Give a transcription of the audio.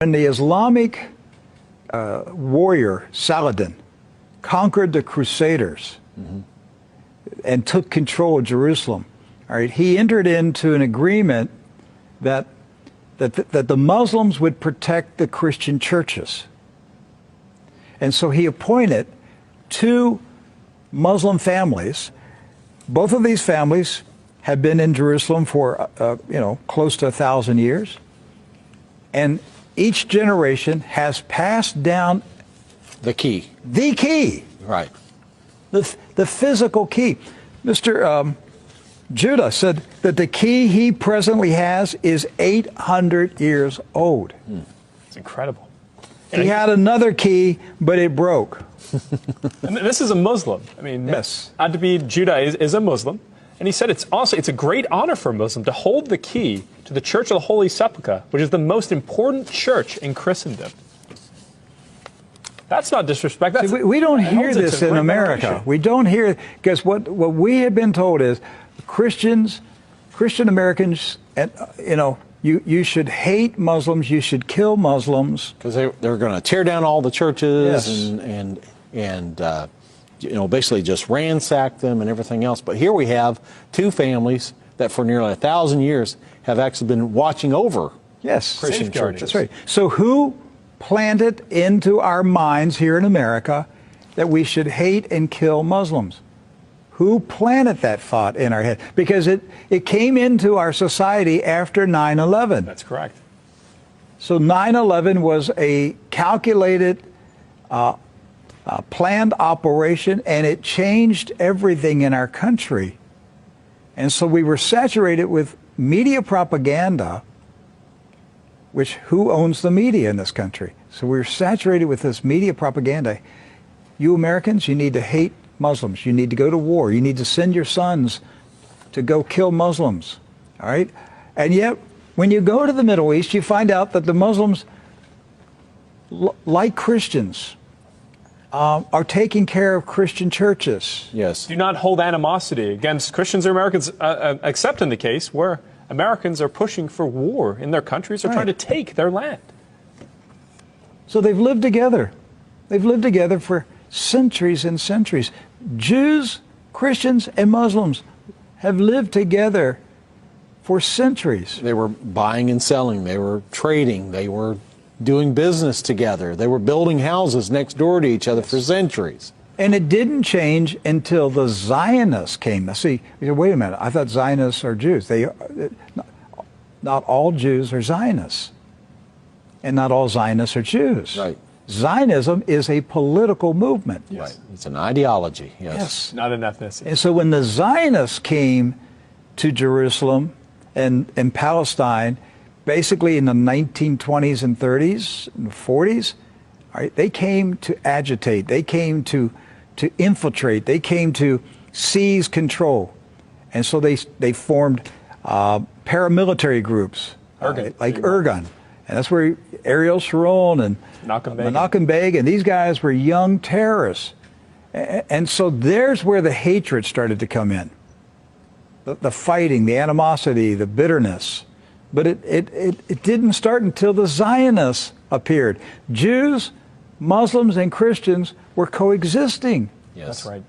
When the Islamic warrior Saladin conquered the Crusaders and took control of Jerusalem, all right, he entered into an agreement that the Muslims would protect the Christian churches. And so he appointed two Muslim families. Both of these families have been in Jerusalem for, close to 1,000 years. And each generation has passed down the key. The key. Right. The physical key. Mr. Judah said that the key he presently has is 800 years old. It's incredible. He had another key, but it broke. And this is a Muslim. I mean, yes. Adabid Judah is a Muslim. And he said it's a great honor for a Muslim to hold the key to the Church of the Holy Sepulchre, which is the most important church in Christendom. That's not disrespect. See, we don't hear this in America. We don't hear, because what we have been told is Christian Americans, and you should hate Muslims, you should kill Muslims, because they're going to tear down all the churches. Yes. and basically just ransack them and everything else. But here we have two families that for nearly 1,000 years have actually been watching over Christian churches. That's right. So who planted into our minds here in America that we should hate and kill Muslims? Who planted that thought in our head? Because it came into our society after 9/11. That's correct. So 9/11 was a calculated, planned operation, and it changed everything in our country. And so we were saturated with media propaganda, which who owns the media in this country? So we're saturated with this media propaganda. You Americans, you need to hate Muslims. You need to go to war. You need to send your sons to go kill Muslims. All right? And yet, when you go to the Middle East, you find out that the Muslims, like Christians, are taking care of Christian churches. Yes. Do not hold animosity against Christians or Americans, except in the case where Americans are pushing for war in their countries or trying to take their land. So they've lived together. They've lived together for centuries and centuries. Jews, Christians, and Muslims have lived together for centuries. They were buying and selling. They were trading. They were doing business together. They were building houses next door to each other for centuries. And it didn't change until the Zionists came. Now, see, you say, wait a minute, I thought Zionists are Jews. Not all Jews are Zionists. And not all Zionists are Jews. Right. Zionism is a political movement. Yes. Right. It's an ideology. Yes. Not an ethnicity. And so when the Zionists came to Jerusalem and Palestine, basically in the 1920s and 30s and 40s, all right, they came to agitate. They came to infiltrate. They came to seize control. And so they formed paramilitary groups, like Irgun. And that's where Ariel Sharon and Menachem Begin, and these guys were young terrorists. And so there's where the hatred started to come in. The fighting, the animosity, the bitterness. But it didn't start until the Zionists appeared. Jews, Muslims, and Christians were coexisting. Yes. That's right.